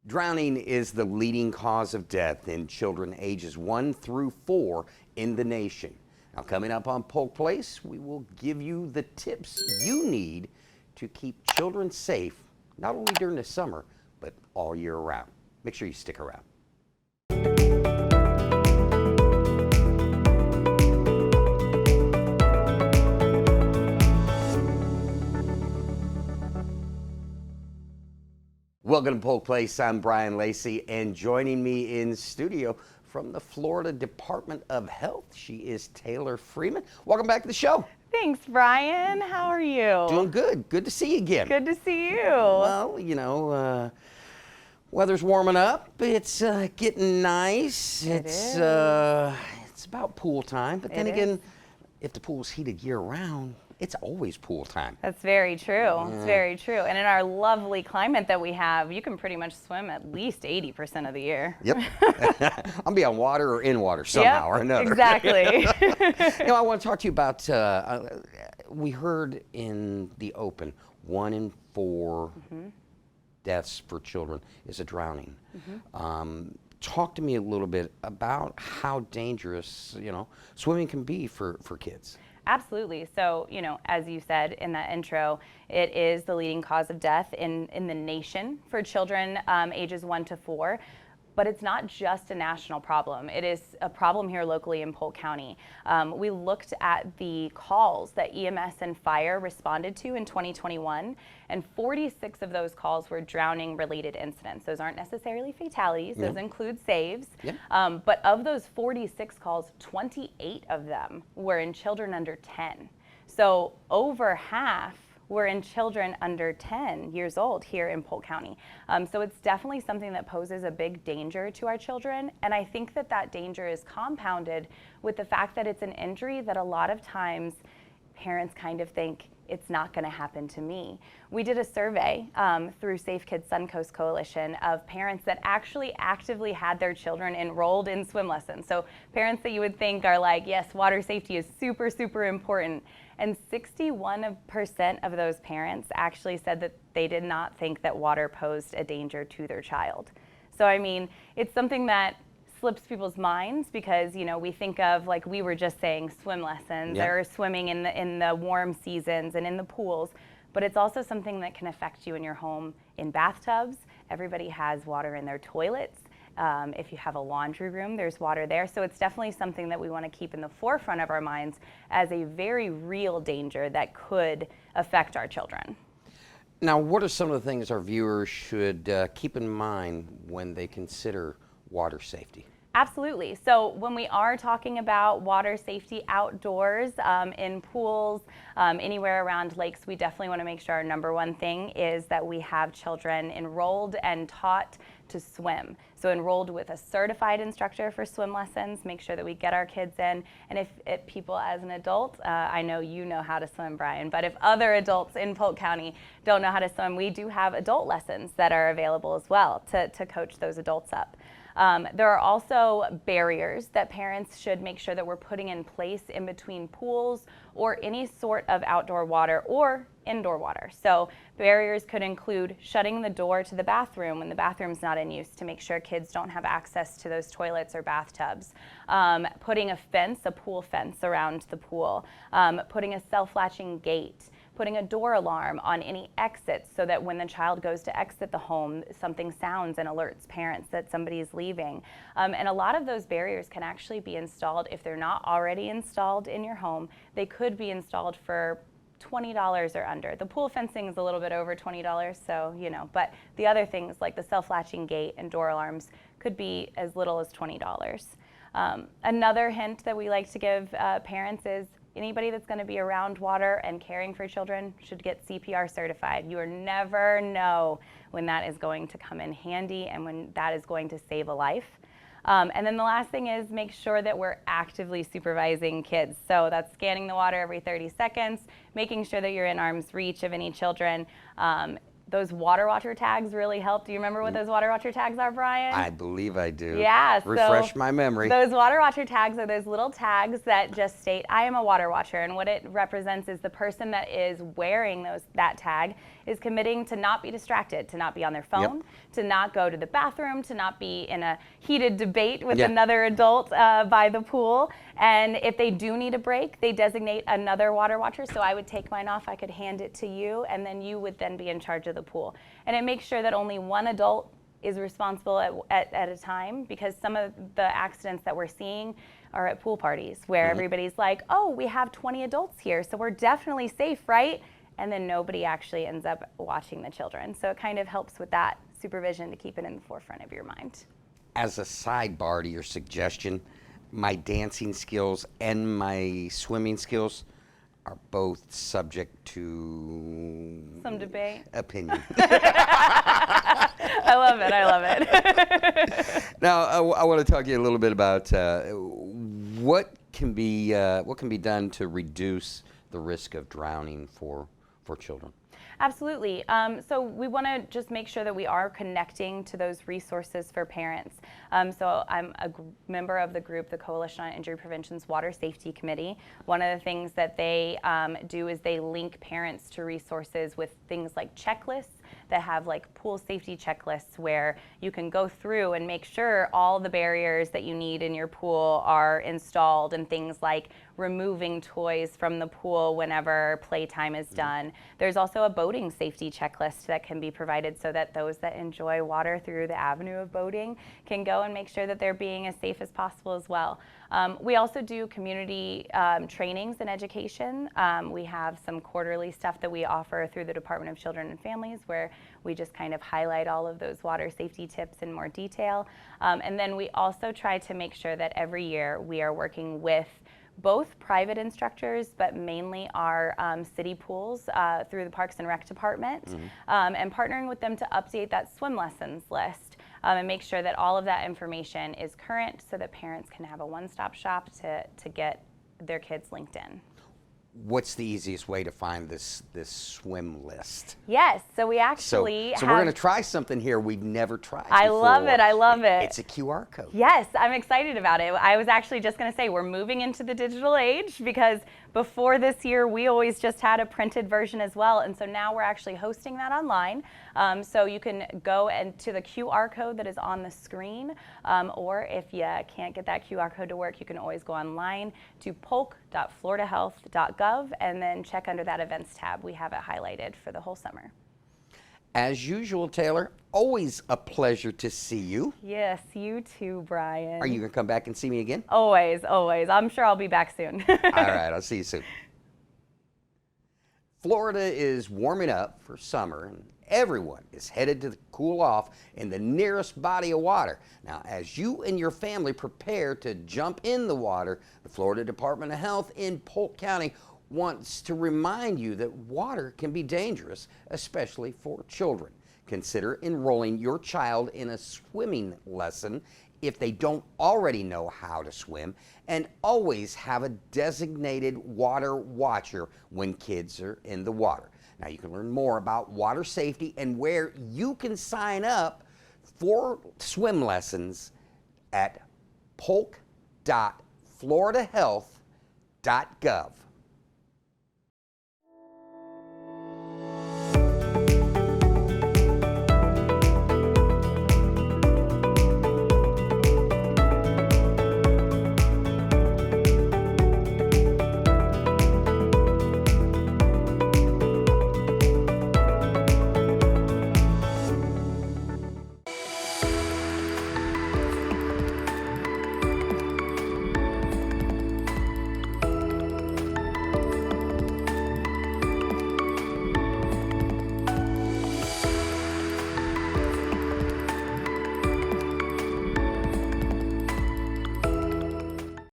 Drowning is the leading cause of death in children ages 1 through 4 in the nation. Now, coming up on Polk Place, we will give you the tips you need to keep children safe, not only during the summer, but all year round. Make sure you stick around. Welcome to Polk Place. I'm Brian Lacey, and joining me in studio from the Florida Department of Health, she is Taylor Freeman. Welcome back to the show. Thanks, Brian. How are you? Doing good. Good to see you again. Good to see you. Well, you know, weather's warming up. It's getting nice. It's about pool time. But then again, if the pool's heated year round, it's always pool time. That's very true. It's very true. And in our lovely climate that we have, you can pretty much swim at least 80% of the year. Yep. I'm be on water or in water somehow or another. Exactly. You know, I want to talk to you about, we heard in the open, 1 in 4 deaths for children is a drowning. Talk to me a little bit about how dangerous, you know, swimming can be for kids. Absolutely. So, you know, as you said in that intro, it is the leading cause of death in the nation for children ages 1 to 4. But it's not just a national problem. It is a problem here locally in Polk County. We looked at the calls that EMS and fire responded to in 2021, and 46 of those calls were drowning-related incidents. Those aren't necessarily fatalities. Those include saves. But of those 46 calls, 28 of them were in children under 10. So over half were in children under 10 years old here in Polk County. So it's definitely something that poses a big danger to our children. And I think that that danger is compounded with the fact that it's an injury that a lot of times parents kind of think it's not going to happen to me. We did a survey through Safe Kids Suncoast Coalition of parents that actually actively had their children enrolled in swim lessons. So parents that you would think are like, yes, water safety is super, super important. And 61% of those parents actually said that they did not think that water posed a danger to their child. So, I mean, it's something that slips people's minds because, you know, we think of, like we were just saying, swim lessons or swimming in the warm seasons and in the pools. But it's also something that can affect you in your home in bathtubs. Everybody has water in their toilets. If you have a laundry room, there's water there. So it's definitely something that we want to keep in the forefront of our minds as a very real danger that could affect our children. Now, what are some of the things our viewers should keep in mind when they consider water safety? Absolutely. So when we are talking about water safety outdoors, in pools, anywhere around lakes, we definitely want to make sure our number one thing is that we have children enrolled and taught to swim. So enrolled with a certified instructor for swim lessons, make sure that we get our kids in. And if people as an adult, I know you know how to swim, Brian, but if other adults in Polk County don't know how to swim, we do have adult lessons that are available as well to coach those adults up. There are also barriers that parents should make sure that we're putting in place in between pools or any sort of outdoor water or indoor water. So barriers could include shutting the door to the bathroom when the bathroom's not in use to make sure kids don't have access to those toilets or bathtubs. Putting a fence, a pool fence around the pool. Putting a self-latching gate. Putting a door alarm on any exits so that when the child goes to exit the home, something sounds and alerts parents that somebody is leaving. And a lot of those barriers can actually be installed if they're not already installed in your home. They could be installed for $20 or under. The pool fencing is a little bit over $20, so, you know, but the other things like the self-latching gate and door alarms could be as little as $20. Another hint that we like to give parents is anybody that's going to be around water and caring for children should get CPR certified. You never know when that is going to come in handy and when that is going to save a life. And then the last thing is make sure that we're actively supervising kids. So that's scanning the water every 30 seconds, making sure that you're in arm's reach of any children. those water watcher tags really help. Do you remember what those water watcher tags are, Brian? I believe I do. Yeah. Refresh my memory. Those water watcher tags are those little tags that just state, I am a water watcher. And what it represents is the person that is wearing that tag is committing to not be distracted, to not be on their phone, to not go to the bathroom, to not be in a heated debate with another adult by the pool. And if they do need a break, they designate another water watcher. So I would take mine off, I could hand it to you, and then you would then be in charge of the pool. And it makes sure that only one adult is responsible at a time, because some of the accidents that we're seeing are at pool parties where everybody's like, oh, we have 20 adults here, so we're definitely safe, right? And then nobody actually ends up watching the children. So it kind of helps with that supervision to keep it in the forefront of your mind. As a sidebar to your suggestion, my dancing skills and my swimming skills are both subject to some debate. Opinion. I love it. I love it. Now, I want to talk to you a little bit about what can be done to reduce the risk of drowning for children. Absolutely. So we want to just make sure that we are connecting to those resources for parents. So I'm a member of the group, the Coalition on Injury Prevention's Water Safety Committee. One of the things that they do is they link parents to resources with things like checklists that have like pool safety checklists where you can go through and make sure all the barriers that you need in your pool are installed, and things like removing toys from the pool whenever playtime is done. There's also a boating safety checklist that can be provided so that those that enjoy water through the avenue of boating can go and make sure that they're being as safe as possible as well. We also do community trainings and education. We have some quarterly stuff that we offer through the Department of Children and Families where we just kind of highlight all of those water safety tips in more detail. And then we also try to make sure that every year we are working with both private instructors, but mainly our city pools through the Parks and Rec Department, and partnering with them to update that swim lessons list and make sure that all of that information is current so that parents can have a one-stop shop to get their kids linked in. What's the easiest way to find this swim list? Yes, so we actually So we're going to try something here we've never tried before. I love it, I love it. It's a QR code. Yes, I'm excited about it. I was actually just going to say we're moving into the digital age, because before this year we always just had a printed version as well, and so now we're actually hosting that online. So you can go to the QR code that is on the screen, or if you can't get that QR code to work, you can always go online to Polk.FloridaHealth.gov and then check under that events tab. We have it highlighted for the whole summer. As usual, Taylor, always a pleasure to see you. Yes, you too, Brian. Are you going to come back and see me again? Always, always. I'm sure I'll be back soon. All right, I'll see you soon. Florida is warming up for summer, and everyone is headed to cool off in the nearest body of water. Now, as you and your family prepare to jump in the water, the Florida Department of Health in Polk County wants to remind you that water can be dangerous, especially for children. Consider enrolling your child in a swimming lesson if they don't already know how to swim, and always have a designated water watcher when kids are in the water. Now, you can learn more about water safety and where you can sign up for swim lessons at Polk.FloridaHealth.gov.